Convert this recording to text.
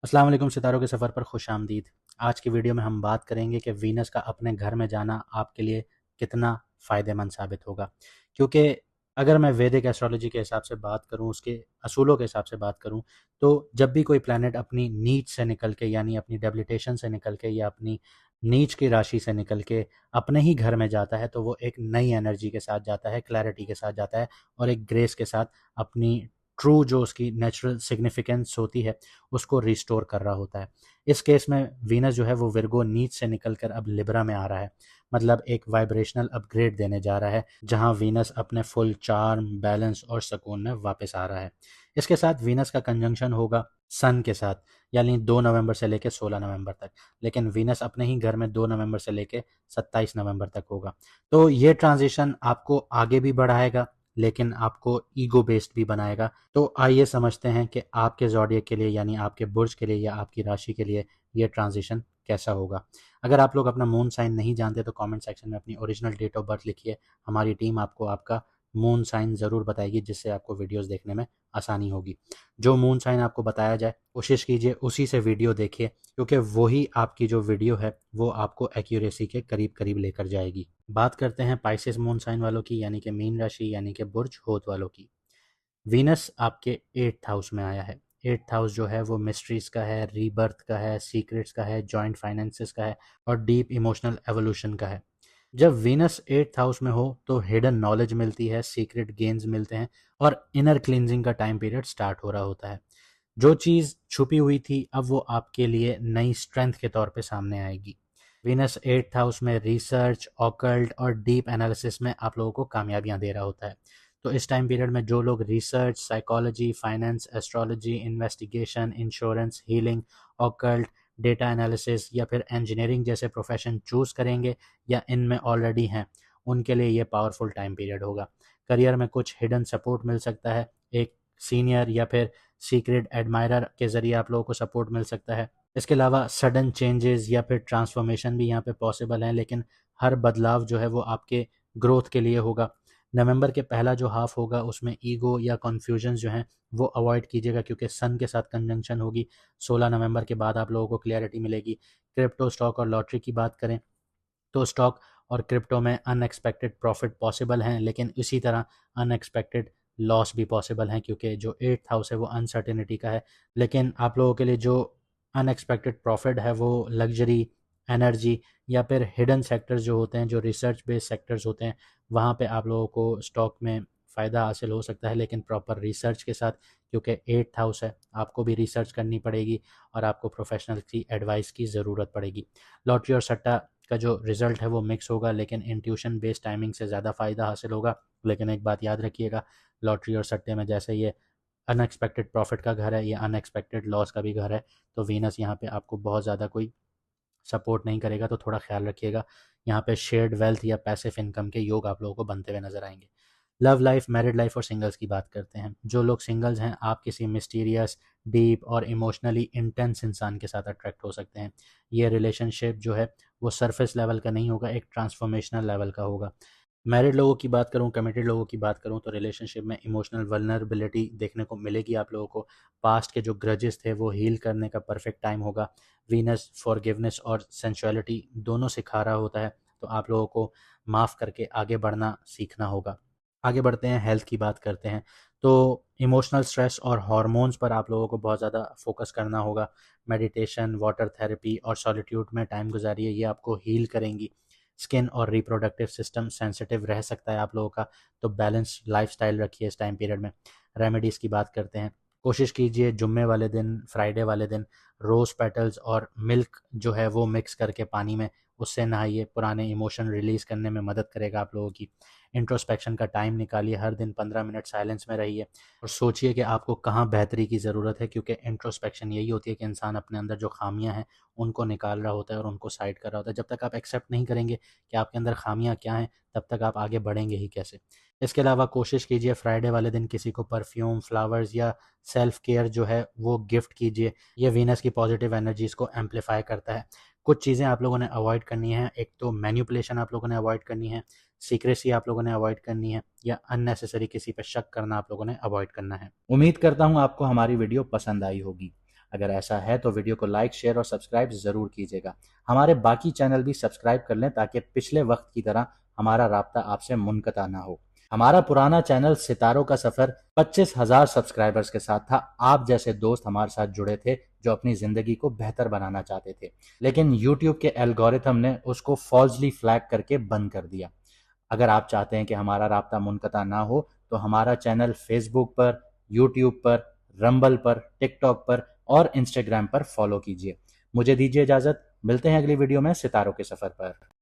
अस्सलाम वालेकुम, सितारों के सफ़र पर खुश आमदीद। आज की वीडियो में हम बात करेंगे कि वीनस का अपने घर में जाना आपके लिए कितना फ़ायदेमंद साबित होगा। क्योंकि अगर मैं वैदिक एस्ट्रोलॉजी के हिसाब से बात करूँ, उसके असूलों के हिसाब से बात करूँ, तो जब भी कोई प्लैनेट अपनी नीच से निकल के यानी अपनी डेबिलिटेशन से निकल के या अपनी नीच की राशि से निकल के अपने ही घर में जाता है, तो वो एक नई एनर्जी के साथ जाता है, क्लैरिटी के साथ जाता है और एक ग्रेस के साथ अपनी ट्रू जो उसकी नेचुरल सिग्निफिकेंस होती है उसको रिस्टोर कर रहा होता है। इस केस में वीनस जो है वो विर्गो नीच से निकलकर अब लिब्रा में आ रहा है, मतलब एक वाइब्रेशनल अपग्रेड देने जा रहा है, जहां वीनस अपने फुल चार्म, बैलेंस और सुकून में वापस आ रहा है। इसके साथ वीनस का कंजंक्शन होगा सन के साथ, यानी 2 नवंबर से लेकर 16 नवंबर तक, लेकिन वीनस अपने ही घर में 2 नवंबर से लेकर 27 नवंबर तक होगा। तो ये ट्रांजिशन आपको आगे भी बढ़ाएगा, लेकिन आपको ईगो बेस्ड भी बनाएगा। तो आइए समझते हैं कि आपके ज़ोडिएक के लिए यानी आपके बुर्ज के लिए या आपकी राशि के लिए ये ट्रांजिशन कैसा होगा। अगर आप लोग अपना मून साइन नहीं जानते तो कमेंट सेक्शन में अपनी ओरिजिनल डेट ऑफ बर्थ लिखिए। हमारी टीम आपको आपका मून साइन ज़रूर बताएगी, जिससे आपको वीडियोस देखने में आसानी होगी। जो मून साइन आपको बताया जाए कोशिश कीजिए उसी से वीडियो देखिए, क्योंकि वही आपकी जो वीडियो है वो आपको एक्यूरेसी के करीब करीब लेकर जाएगी। बात करते हैं पाइसेस मून साइन वालों की, यानी कि मीन राशि यानी कि बुर्ज होत वालों की। वीनस आपके 8th हाउस में आया है। 8th हाउस जो है वो मिस्ट्रीज का है, रीबर्थ का है, सीक्रेट्स का है, जॉइंट फाइनेंसेस का है और डीप इमोशनल एवोल्यूशन का है। जब वीनस 8th हाउस में हो तो हिडन नॉलेज मिलती है, सीक्रेट गेन्स मिलते हैं और इनर क्लींजिंग का टाइम पीरियड स्टार्ट हो रहा होता है। जो चीज़ छुपी हुई थी अब वो आपके लिए नई स्ट्रेंथ के तौर पे सामने आएगी। वीनस 8th हाउस में रिसर्च, ऑकल्ट और डीप एनालिसिस में आप लोगों को कामयाबियां दे रहा होता है। तो इस टाइम पीरियड में जो लोग research, psychology, finance, astrology, investigation, insurance, healing, occult, data analysis या फिर इंजीनियरिंग जैसे प्रोफेशन चूज़ करेंगे या इनमें ऑलरेडी हैं, उनके लिए ये पावरफुल टाइम पीरियड होगा। करियर में कुछ हिडन सपोर्ट मिल सकता है, एक सीनियर या फिर सीक्रेट एडमायरर के ज़रिए आप लोगों को सपोर्ट मिल सकता है। इसके अलावा सडन चेंजेस या फिर ट्रांसफॉर्मेशन भी यहाँ पे पॉसिबल हैं, लेकिन हर बदलाव जो है वो आपके ग्रोथ के लिए होगा। नवंबर के पहला जो हाफ होगा उसमें ईगो या कन्फ्यूजन जो हैं वो अवॉइड कीजिएगा, क्योंकि सन के साथ कंजंक्शन होगी। 16 नवंबर के बाद आप लोगों को क्लियरिटी मिलेगी। क्रिप्टो, स्टॉक और लॉटरी की बात करें तो स्टॉक और क्रिप्टो में अनएक्सपेक्टेड प्रॉफिट पॉसिबल हैं, लेकिन इसी तरह अनएक्सपेक्टेड लॉस भी पॉसिबल हैं, क्योंकि जो 8th हाउस है वो अनसर्टेनिटी का है। लेकिन आप लोगों के लिए जो अनएक्सपेक्टेड प्रॉफिट है वो लग्जरी, एनर्जी या फिर हिडन सेक्टर्स जो होते हैं, जो रिसर्च बेस्ड सेक्टर्स होते हैं, वहाँ पे आप लोगों को स्टॉक में फ़ायदा हासिल हो सकता है, लेकिन प्रॉपर रिसर्च के साथ, क्योंकि 8th हाउस है, आपको भी रिसर्च करनी पड़ेगी और आपको प्रोफेशनल की एडवाइस की ज़रूरत पड़ेगी। लॉटरी और सट्टा का जो रिज़ल्ट है वो मिक्स होगा, लेकिन इंट्यूशन बेस्ड टाइमिंग से ज़्यादा फ़ायदा हासिल होगा। लेकिन एक बात याद रखिएगा, लॉटरी और सट्टे में जैसे ये अनएक्सपेक्टेड प्रॉफिट का घर है, ये अनएक्सपेक्टेड लॉस का भी घर है। तो वीनस यहाँ पे आपको बहुत ज़्यादा कोई सपोर्ट नहीं करेगा, तो थोड़ा ख्याल रखिएगा। यहाँ पे शेयर्ड वेल्थ या पैसिव इनकम के योग आप लोगों को बनते हुए नजर आएंगे। लव लाइफ, मैरिड लाइफ और सिंगल्स की बात करते हैं। जो लोग सिंगल्स हैं, आप किसी मिस्टीरियस, डीप और इमोशनली इंटेंस इंसान के साथ अट्रैक्ट हो सकते हैं। ये रिलेशनशिप जो है वो सरफेस लेवल का नहीं होगा, एक ट्रांसफॉर्मेशनल लेवल का होगा। मैरिड लोगों की बात करूं, कमिटेड लोगों की बात करूं, तो रिलेशनशिप में इमोशनल वल्नरेबिलिटी देखने को मिलेगी आप लोगों को। पास्ट के जो ग्रजेस थे वो हील करने का परफेक्ट टाइम होगा। वीनस फॉरगिवनेस और सेंसुअलिटी दोनों सिखा रहा होता है, तो आप लोगों को माफ़ करके आगे बढ़ना सीखना होगा। आगे बढ़ते हैं, हेल्थ की बात करते हैं। तो इमोशनल स्ट्रेस और हार्मोन्स पर आप लोगों को बहुत ज़्यादा फोकस करना होगा। मेडिटेशन, वाटर थेरेपी और सॉलिट्यूड में टाइम गुजारिए, ये आपको हील करेंगी। स्किन और रिप्रोडक्टिव सिस्टम सेंसिटिव रह सकता है आप लोगों का, तो बैलेंस लाइफस्टाइल रखिए इस टाइम पीरियड में। रेमेडीज़ की बात करते हैं। कोशिश कीजिए जुम्मे वाले दिन, फ्राइडे वाले दिन रोज़ पेटल्स और मिल्क जो है वो मिक्स करके पानी में उससे नहाइए। पुराने इमोशन रिलीज़ करने में मदद करेगा आप लोगों की। इंट्रोस्पेक्शन का टाइम निकालिए, हर दिन 15 मिनट साइलेंस में रहिए और सोचिए कि आपको कहाँ बेहतरी की ज़रूरत है, क्योंकि इंट्रोस्पेक्शन यही होती है कि इंसान अपने अंदर जो खामियां हैं उनको निकाल रहा होता है और उनको साइड कर रहा होता है। जब तक आप एक्सेप्ट नहीं करेंगे कि आपके अंदर खामियां क्या हैं, तब तक आप आगे बढ़ेंगे ही कैसे। इसके अलावा कोशिश कीजिए फ्राइडे वाले दिन किसी को परफ्यूम, फ्लावर्स या सेल्फ केयर जो है वो गिफ्ट कीजिए। ये वीनस की पॉजिटिव एनर्जीज को एम्पलीफाई करता है। कुछ चीज़ें आप लोगों ने अवॉइड करनी है। एक तो मैन्युपुलेशन आप लोगों ने अवॉइड करनी है, सीक्रेसी आप लोगों ने अवॉइड करनी है, या अननेसेसरी किसी पर शक करना आप लोगों ने अवॉइड करना है। उम्मीद करता हूँ आपको हमारी वीडियो पसंद आई होगी। अगर ऐसा है तो वीडियो को लाइक, शेयर और सब्सक्राइब ज़रूर कीजिएगा। हमारे बाकी चैनल भी सब्सक्राइब कर लें ताकि पिछले वक्त की तरह हमारा राब्ता आपसे मुनक़ता ना हो। हमारा पुराना चैनल सितारों का सफ़र 25,000 सब्सक्राइबर्स के साथ था। आप जैसे दोस्त हमारे साथ जुड़े थे जो अपनी ज़िंदगी को बेहतर बनाना चाहते थे, लेकिन यूट्यूब के एल्गोरिथम ने उसको फॉल्सली फ्लैग करके बंद कर दिया। अगर आप चाहते हैं कि हमारा राब्ता मुनक़ता ना हो तो हमारा चैनल फेसबुक पर, यूट्यूब पर, रंबल पर, टिकटॉक पर और इंस्टाग्राम पर फॉलो कीजिए। मुझे दीजिए इजाज़त, मिलते हैं अगली वीडियो में सितारों के सफ़र पर।